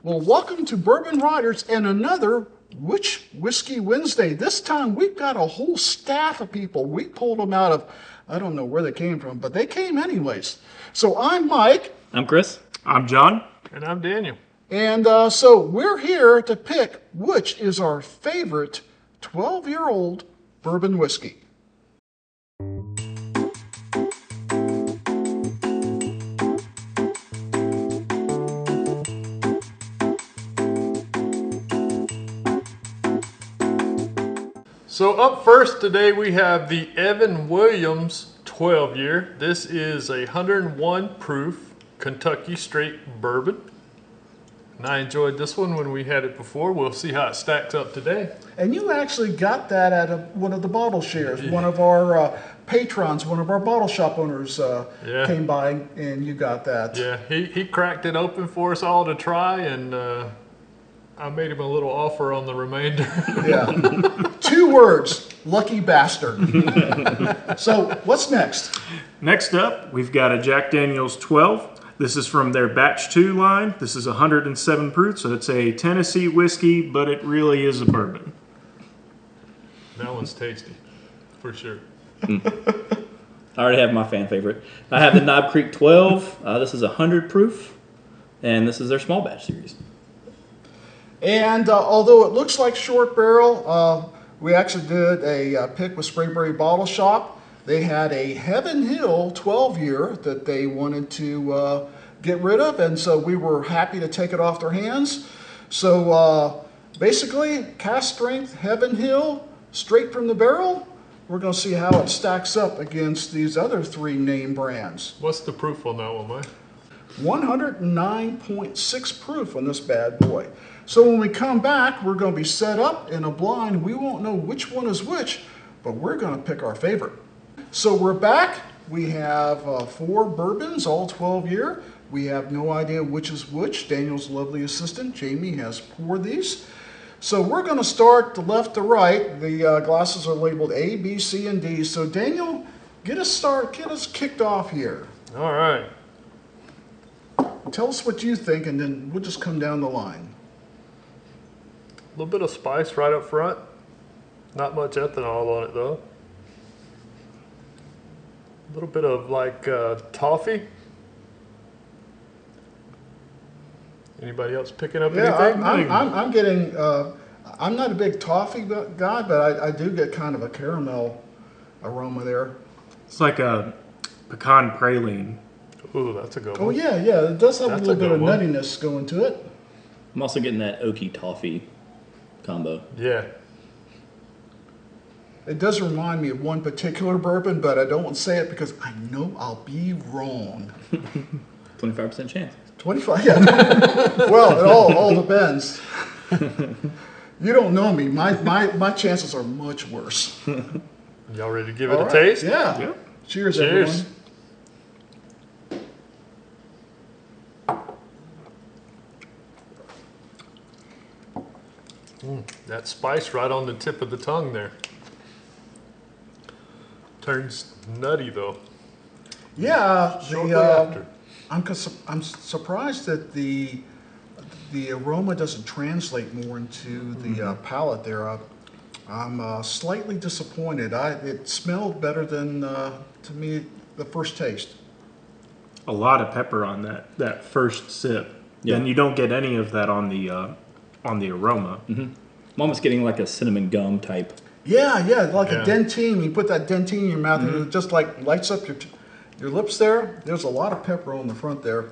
Well, welcome to Bourbon Riders and another Whiskey Wednesday. This time we've got a whole staff of people. We pulled them out of, I don't know where they came from, but they came anyways. So I'm Mike. I'm Chris. I'm John. And I'm Daniel. And so we're here to pick which is our favorite 12-year-old bourbon whiskey. So up first today we have the Evan Williams 12-year. This is a 101 proof Kentucky straight bourbon. And I enjoyed this one when we had it before. We'll see how it stacks up today. And you actually got that at one of the bottle shares. Yeah. One of our patrons, one of our bottle shop owners came by and you got that. Yeah, he cracked it open for us all to try, and I made him a little offer on the remainder. Yeah. 2 words, lucky bastard. So what's next? Next up, we've got a Jack Daniel's 12. This is from their Batch 2 line. This is 107 proof, so it's a Tennessee whiskey, but it really is a bourbon. That one's tasty, for sure. I already have my fan favorite. I have the Knob Creek 12. This is 100 proof, and this is their small batch series. And although it looks like short barrel, we actually did a pick with Sprayberry Bottle Shop. They had a Heaven Hill 12-year that they wanted to get rid of, and so we were happy to take it off their hands. So basically, cask strength Heaven Hill, straight from the barrel. We're going to see how it stacks up against these other 3 name brands. What's the proof on that one, Mike? 109.6 proof on this bad boy. So when we come back, we're going to be set up in a blind. We won't know which one is which, but we're going to pick our favorite. So we're back. We have 4 bourbons, all 12-year. We have no idea which is which. Daniel's lovely assistant, Jamie, has poured these. So we're going to start the left to right. The glasses are labeled A, B, C, and D. So Daniel, get us kicked off here. All right. Tell us what you think, and then we'll just come down the line. A little bit of spice right up front. Not much ethanol on it, though. A little bit of like toffee. Anybody else picking up anything? I'm getting, I'm not a big toffee guy, but I do get kind of a caramel aroma there. It's like a pecan praline. Ooh, that's a good one. Oh, yeah, it does have a little bit of nuttiness going to it. I'm also getting that oaky toffee combo. Yeah. It does remind me of one particular bourbon, but I don't want to say it because I know I'll be wrong. 25% chance. 25, yeah. Well, it all depends. You don't know me. My chances are much worse. Y'all ready to give it a taste? Yeah. Yep. Cheers, Cheers. everyone. That spice right on the tip of the tongue there. Turns nutty though. Yeah. Shortly after. I'm surprised that the aroma doesn't translate more into the palate there. I'm slightly disappointed. It smelled better than, to me, the first taste. A lot of pepper on that first sip. Yeah. And you don't get any of that on the aroma. Mm-hmm. I'm almost getting like a cinnamon gum type. Yeah, like a dentine. You put that dentine in your mouth and it just like lights up your lips there. There's a lot of pepper on the front there.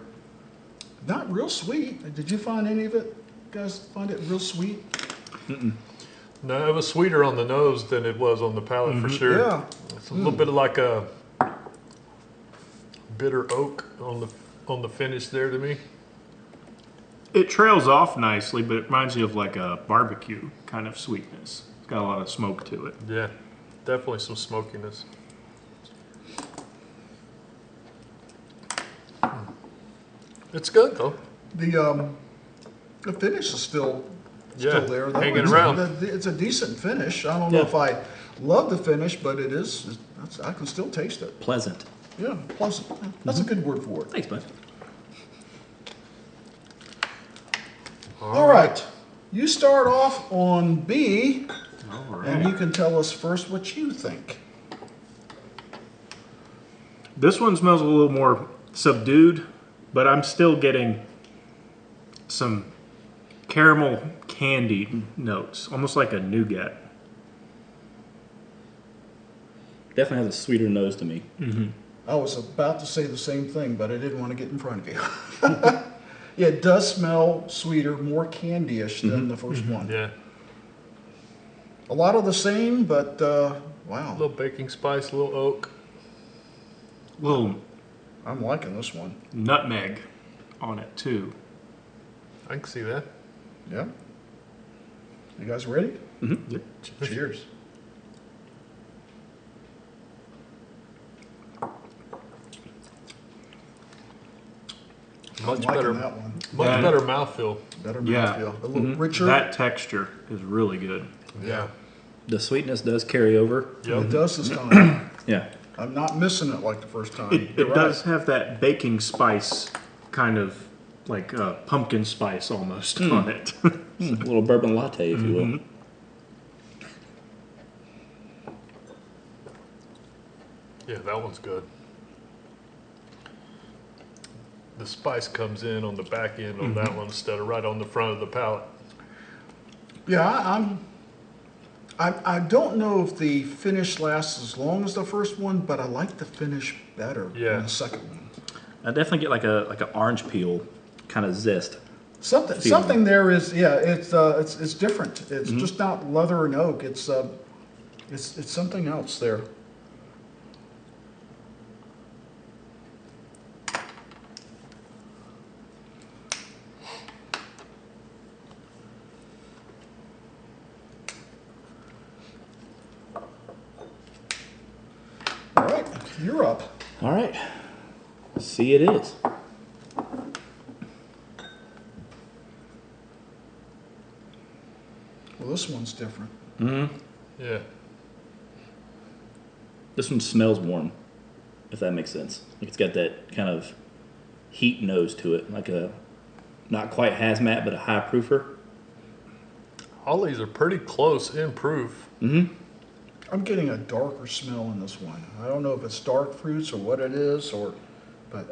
Not real sweet. Did you find any of it? You guys find it real sweet? Mm-mm. No, it was sweeter on the nose than it was on the palate for sure. Yeah. It's a little bit of like a bitter oak on the finish there to me. It trails off nicely, but it reminds you of like a barbecue kind of sweetness. It's got a lot of smoke to it. Yeah, definitely some smokiness. It's good though. The finish is still there. Though. Hanging around. It's a decent finish. I don't know if I love the finish, but it is. I can still taste it. Pleasant. Yeah, pleasant. That's a good word for it. Thanks, bud. All right. You start off on B, All and you right. can tell us first what you think. This one smells a little more subdued, but I'm still getting some caramel candy notes, almost like a nougat. Definitely has a sweeter nose to me. I was about to say the same thing, but I didn't want to get in front of you. Yeah, it does smell sweeter, more candy-ish than the first one. Yeah. A lot of the same, but A wow, little baking spice, a little oak. Little I'm liking this one. nutmeg on it too. I can see that. Yeah. You guys ready? Yep. Cheers. Much I'm liking better. that one. Much Yeah. better mouthfeel. Better Yeah. mouthfeel. A little richer. That texture is really good. Yeah. The sweetness does carry over. It Yep. does this time. Yeah. I'm not missing it like the first time. It You're right. does have that baking spice, kind of like pumpkin spice almost on it. A little bourbon latte, if you will. Yeah, that one's good. The spice comes in on the back end on that one instead of right on the front of the palate. Yeah, I don't know if the finish lasts as long as the first one, but I like the finish better Yeah. on the second one. I definitely get like an orange peel kind of zest. Something Feeling. something there is it's different. It's just not leather and oak. It's something else there. All right, you're up. All right. See, it is. Well, this one's different. Yeah. This one smells warm, if that makes sense. Like it's got that kind of heat nose to it, like a not quite hazmat, but a high proofer. All these are pretty close in proof. I'm getting a darker smell in this one. I don't know if it's dark fruits or what it is, but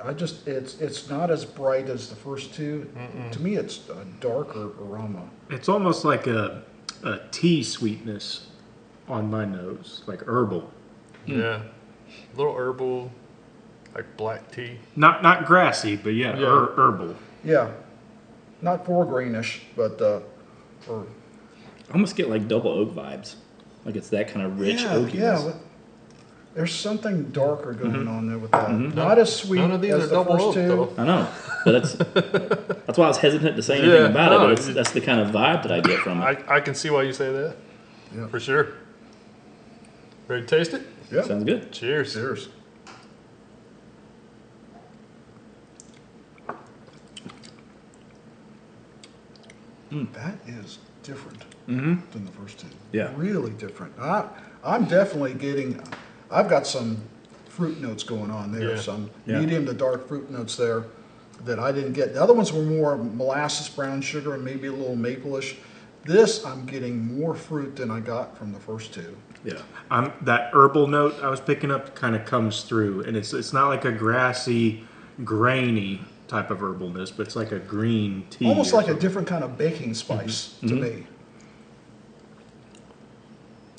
it's not as bright as the first two. To me, it's a darker aroma. It's almost like a tea sweetness on my nose, like herbal. Yeah. A little herbal, like black tea. Not grassy, but yeah, Yeah. herbal. Yeah, not four-grainish, but or I almost get like double oak vibes. Like it's that kind of rich oakiness. yeah. There's something darker going on there with that. Not as sweet None of these as are the double first oak, two. though. I know, but that's why I was hesitant to say anything Yeah, about no, it. But that's the kind of vibe that I get from it. I can see why you say that. Yeah. For sure. Ready to taste it? Yeah. Sounds good. Cheers. Cheers. That is different than the first two. Yeah. Really different. I'm definitely getting, I've got some fruit notes going on there, Yeah. some Yeah. medium to dark fruit notes there that I didn't get. The other ones were more molasses, brown sugar, and maybe a little maple-ish. This, I'm getting more fruit than I got from the first two. Yeah. That herbal note I was picking up kind of comes through, and it's not like a grassy, grainy type of herbalness, but it's like a green tea. Almost or like a something. different kind of baking spice to me.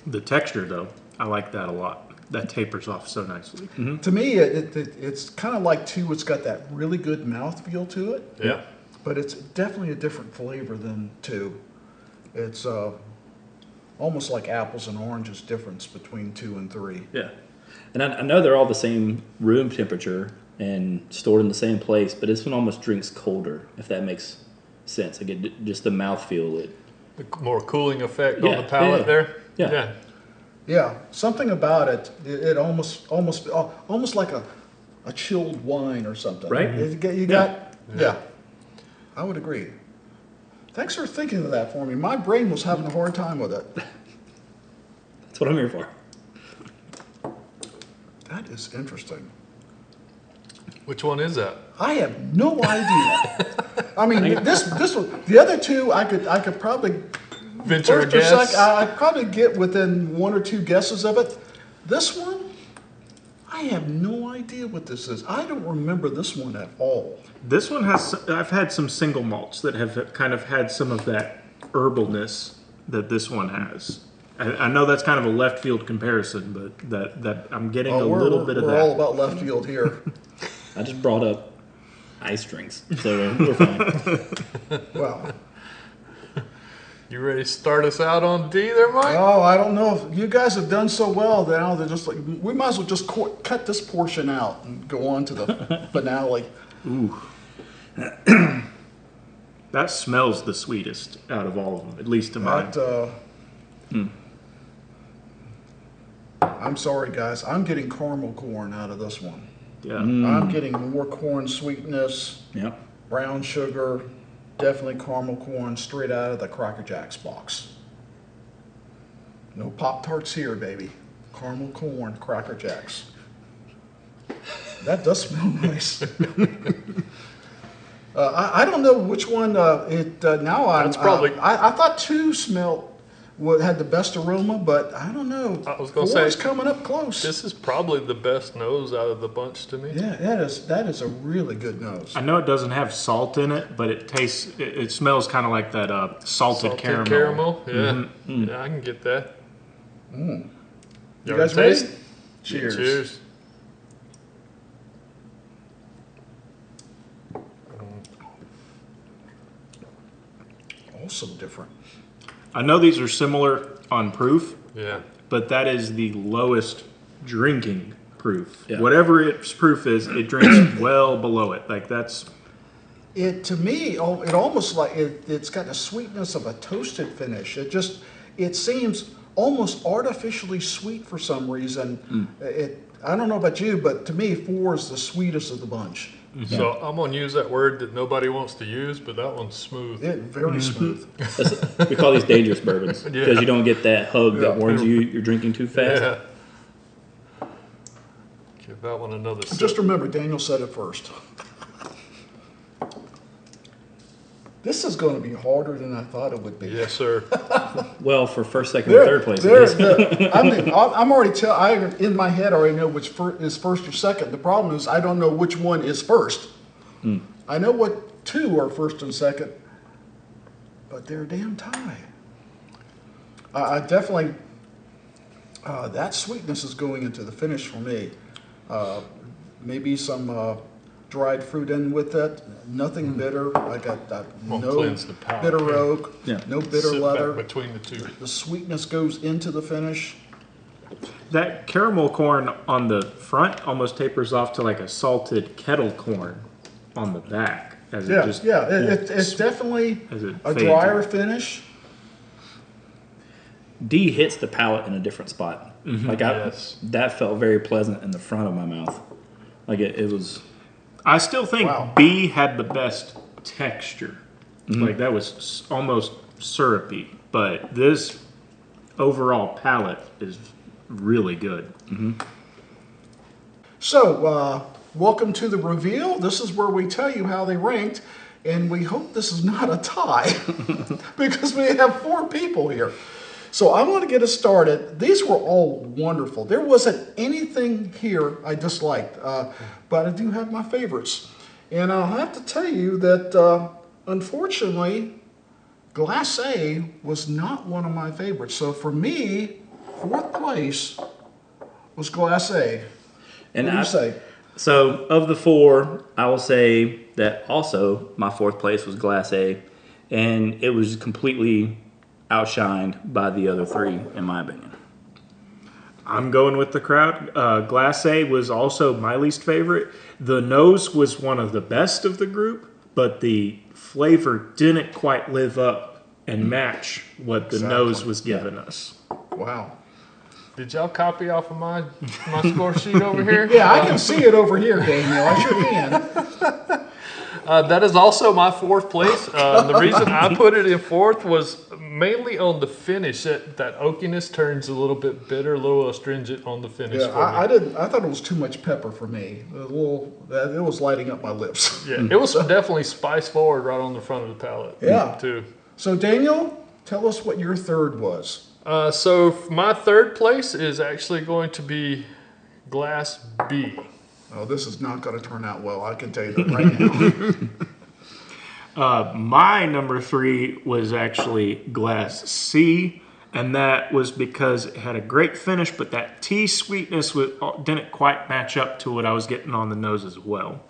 The texture, though, I like that a lot. That tapers off so nicely. To me, it's kind of like two. It's got that really good mouthfeel to it, Yeah. but it's definitely a different flavor than two. It's almost like apples and oranges difference between 2 and 3. Yeah. And I know they're all the same room temperature and stored in the same place, but this one almost drinks colder, if that makes sense. I get just the mouthfeel. The more cooling effect on Yeah, the palate yeah. there. Yeah. Yeah, something about it. It almost like a chilled wine or something. Right. You got yeah. I would agree. Thanks for thinking of that for me. My brain was having a hard time with it. That's what I'm here for. That is interesting. Which one is that? I have no idea. I mean, this one, the other two, I could probably Venture a first or guess. second, I'd probably get within one or two guesses of it. This one, I have no idea what this is. I don't remember this one at all. This one has, I've had some single malts that have kind of had some of that herbalness that this one has. I know that's kind of a left field comparison, but that I'm getting a little bit of We're that. all about left field here. I just brought up ice drinks, so we're fine. Well, You ready to start us out on D there, Mike? oh, I don't know. If you guys have done so well now, they're just like, we might as well just cut this portion out and go on to the finale. Ooh. That smells the sweetest out of all of them, at least to mine. I'm sorry, guys. I'm getting caramel corn out of this one. Yeah. I'm getting more corn sweetness, Yep. brown sugar, definitely caramel corn straight out of the Cracker Jacks box. No Pop-Tarts here, baby. Caramel corn, Cracker Jacks. That does smell nice. I don't know which one now. That's probably- I thought two had the best aroma, but I don't know. I was gonna Four's say, coming up close. This is probably the best nose out of the bunch to me. Yeah, that is a really good nose. I know it doesn't have salt in it, but it smells kind of like that salted caramel. Yeah. Yeah, I can get that. You You guys ready? ready? Cheers. Cheers. Also different. I know these are similar on proof, Yeah. but that is the lowest drinking proof. Yeah. Whatever its proof is, it drinks well below it. Like that's It to me, it almost like it's got the sweetness of a toasted finish. It seems almost artificially sweet for some reason. I don't know about you, but to me, 4 is the sweetest of the bunch. So I'm gonna use that word that nobody wants to use, but that one's smooth. Very smooth. We call these dangerous bourbons because you don't get that hug that warns you're drinking too fast. Yeah. Give that one another sip. Just remember, Daniel said it first. This is going to be harder than I thought it would be. Yes, sir. Well, for first, second, and third place, it is. I'm already in my head I already know which is first or second. The problem is I don't know which one is first. I know what 2 are first and second, but they're a damn tie. I definitely that sweetness is going into the finish for me. Maybe some dried fruit in with it. Nothing bitter. I got that Won't no cleanse the palate. bitter oak. Yeah. No bitter Sit leather. back between the two. The sweetness goes into the finish. that caramel corn on the front almost tapers off to like a salted kettle corn on the back. As it just, It's definitely as it a fades drier in. finish. D hits the palate in a different spot. Like Yes. that felt very pleasant in the front of my mouth. Like it was. I still think Wow. B had the best texture. Like that was almost syrupy, but this overall palate is really good. So, welcome to the reveal. This is where we tell you how they ranked, and we hope this is not a tie because we have 4 people here. So I'm going to get us started. These were all wonderful. There wasn't anything here I disliked, but I do have my favorites. And I'll have to tell you that, unfortunately, Glass A was not one of my favorites. So for me, 4th place was Glass A. And What do you say? So of the 4, I will say that also my 4th place was Glass A, and it was completely outshined by the other 3, in my opinion. I'm going with the crowd. Glass A was also my least favorite. The nose was one of the best of the group, but the flavor didn't quite live up and match what the nose was giving us. Wow. Did y'all copy off of my score sheet over here? Yeah, I can see it over here, Daniel. I sure can. That is also my fourth place. The reason I put it in fourth was mainly on the finish. That oakiness turns a little bit bitter, a little astringent on the finish. Yeah, I didn't. I thought it was too much pepper for me. It was lighting up my lips. Yeah, it was definitely spice forward right on the front of the palate. Yeah. Too. So Daniel, tell us what your third was. So my third place is actually going to be Glass B. Oh, this is not going to turn out well. I can tell you that right now. My number 3 was actually Glass C, and that was because it had a great finish, but that tea sweetness didn't quite match up to what I was getting on the nose as well.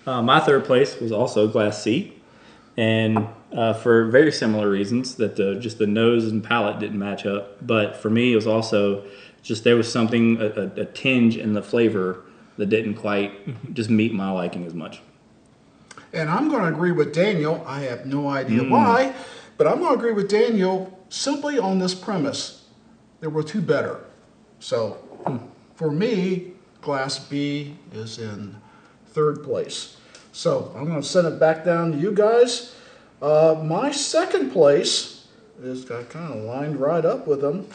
My third place was also Glass C, and for very similar reasons, that just the nose and palate didn't match up. But for me, it was also just there was something, a tinge in the flavor that didn't quite just meet my liking as much. And I'm going to agree with Daniel. I have no idea why, but I'm going to agree with Daniel simply on this premise. There were two better. So for me, Glass B is in third place. So I'm going to send it back down to you guys. My second place is kind of lined right up with them.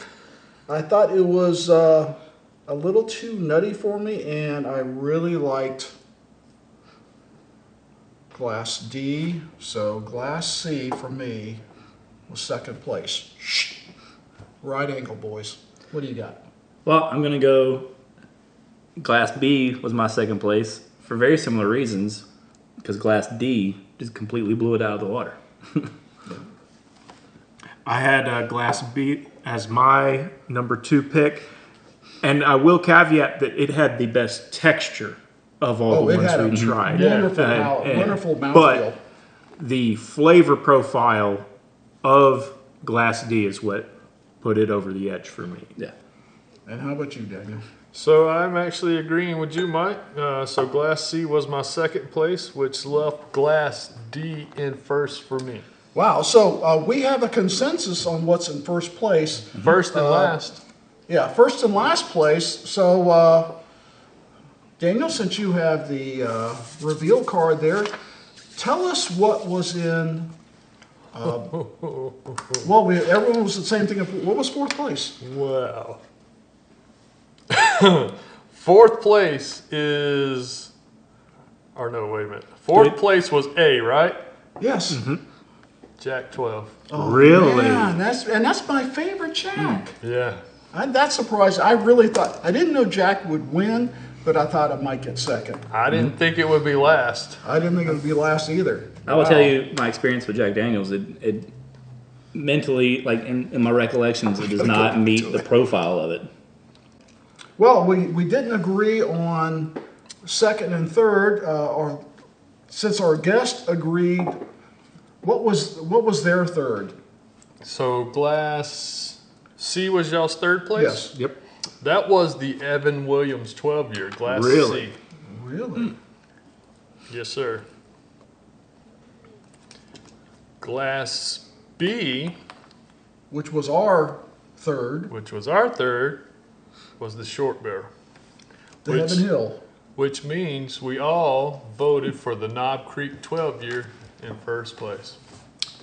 I thought it was a little too nutty for me, and I really liked Glass D. So Glass C for me was second place. Right angle, boys. What do you got? Well, I'm going to go Glass B was my second place for very similar reasons, because Glass D just completely blew it out of the water. I had Glass B as my number 2 pick, and I will caveat that it had the best texture of all the ones we tried. Wonderful mouthfeel. But the flavor profile of Glass D is what put it over the edge for me. Yeah. And how about you, Daniel? So I'm actually agreeing with you, Mike. So Glass C was my second place, which left Glass D in first for me. Wow, so we have a consensus on what's in first place. First and last. Yeah, first and last place. So, Daniel, since you have the reveal card there, tell us what was in. Well, everyone was the same thing. What was fourth place? Wow. Fourth place is. Or no, wait a minute. Fourth place was A, right? Yes. Jack 12. Oh, Really? Yeah, that's my favorite Jack. Yeah. That's surprising. I really thought I didn't know Jack would win, but I thought it might get second. I didn't think it would be last. I didn't think it would be last either. I will tell you my experience with Jack Daniels. It mentally, like in my recollections, it does not meet the profile of it. Well, we didn't agree on second and third, or since our guest agreed, what was their third? So Glass C was y'all's third place? Yes. Yep. That was the Evan Williams 12-year Glass Really? C. Really? Yes, sir. Glass B, Which was our third, which was our third, was the short barrel. the Which- Heaven Hill. Which means we all voted for the Knob Creek 12-year in first place.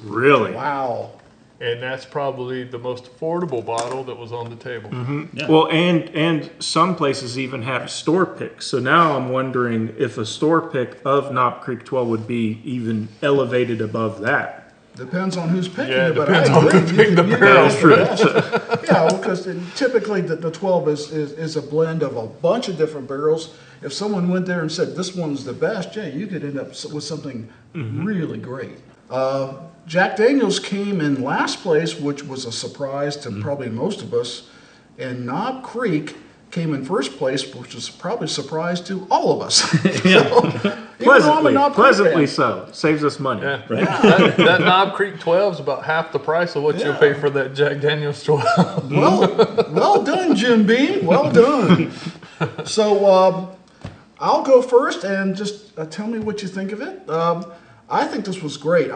Really? Wow. And that's probably the most affordable bottle that was on the table. Yeah. Well, and some places even have store picks. So now I'm wondering if a store pick of Knob Creek 12 would be even elevated above that. Depends on who's picking Yeah, it, but depends I on agree. who picked the barrel. That's true. Yeah, because typically the 12 is a blend of a bunch of different barrels. If someone went there and said this one's the best, yeah, you could end up with something really great. Jack Daniels came in last place, which was a surprise to probably most of us, and Knob Creek came in first place, which was probably a surprise to all of us. Pleasantly so. Saves us money. Yeah. That Knob Creek 12 is about half the price of what you'll pay for that Jack Daniels 12. Well done, Jim Beam. Well done. So I'll go first and just tell me what you think of it. I think this was great.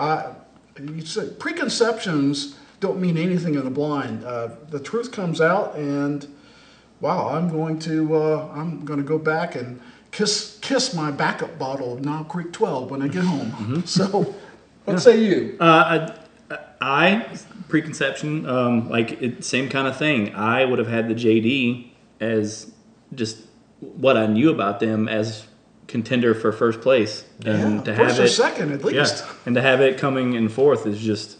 You said preconceptions don't mean anything in the blind. The truth comes out, and wow, I'm going to go back and kiss my backup bottle of Knob Creek 12 when I get home. So, what say you? I preconception, same kind of thing. I would have had the JD as just what I knew about them as contender for first place, and to have first or second at least. Yeah, and to have it coming in fourth is just,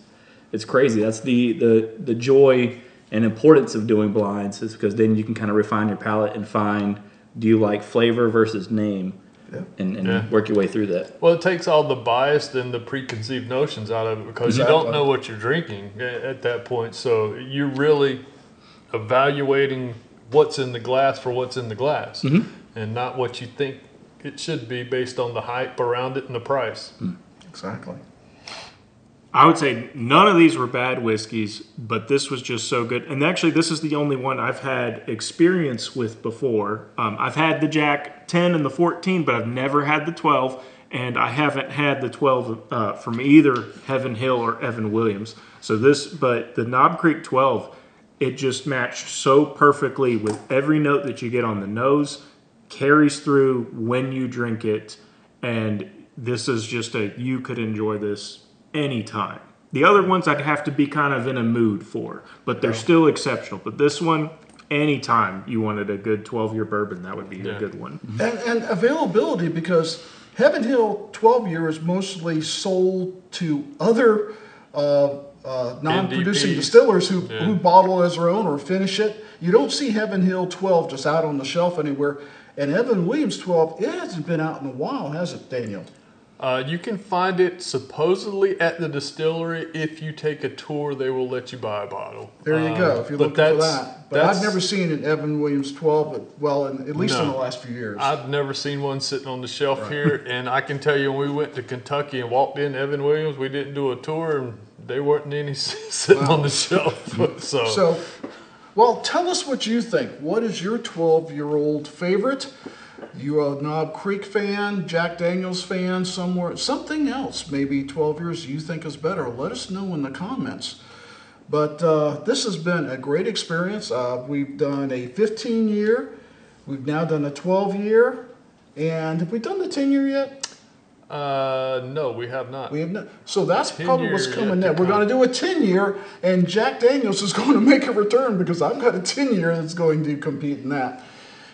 it's crazy. That's the joy and importance of doing blinds, is because then you can kind of refine your palate and find, do you like flavor versus name, and work your way through that. Well, it takes all the bias and the preconceived notions out of it, because you don't know what you're drinking at that point. So you're really evaluating what's in the glass for what's in the glass, and not what you think it should be based on the hype around it and the price. Exactly. I would say none of these were bad whiskeys, but this was just so good. And actually, this is the only one I've had experience with before. I've had the Jack 10 and the 14, but I've never had the 12. And I haven't had the 12 from either Heaven Hill or Evan Williams. But the Knob Creek 12, it just matched so perfectly with every note that you get on the nose, carries through when you drink it. And this is just you could enjoy this anytime. The other ones I'd have to be kind of in a mood for, but they're still exceptional. But this one, anytime you wanted a good 12-year bourbon, that would be a good one. And availability, because Heaven Hill 12-year is mostly sold to other non-producing NDPs. distillers who bottle as their own or finish it. You don't see Heaven Hill 12 just out on the shelf anywhere. And Evan Williams 12, it hasn't been out in a while, has it, Daniel? You can find it supposedly at the distillery. If you take a tour, they will let you buy a bottle. There you go, if you're looking for that. But I've never seen an Evan Williams 12, at least in the last few years. I've never seen one sitting on the shelf here. And I can tell you, when we went to Kentucky and walked in Evan Williams, we didn't do a tour, and there weren't any sitting on the shelf. So, well, tell us what you think. What is your 12-year-old favorite? You a Knob Creek fan, Jack Daniels fan, something else, maybe 12 years you think is better. Let us know in the comments. But this has been a great experience. We've done a 15-year. We've now done a 12-year. And have we done the 10-year yet? No, we have not. We have not. So that's probably what's coming next. We're going to do a 10-year, and Jack Daniels is going to make a return, because I've got a 10-year that's going to compete in that.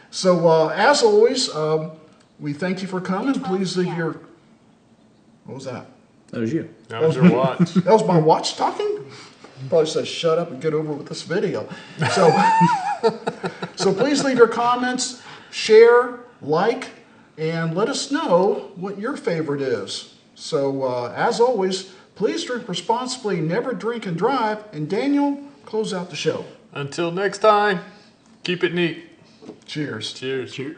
So, as always, we thank you for coming. Please leave your... What was that? That was you. That was your watch. That was my watch talking? Probably says, shut up and get over with this video. So, so please leave your comments, share, like, and let us know what your favorite is. So, as always, please drink responsibly, never drink and drive. And Daniel, close out the show. Until next time, keep it neat. Cheers. Cheers. Cheers.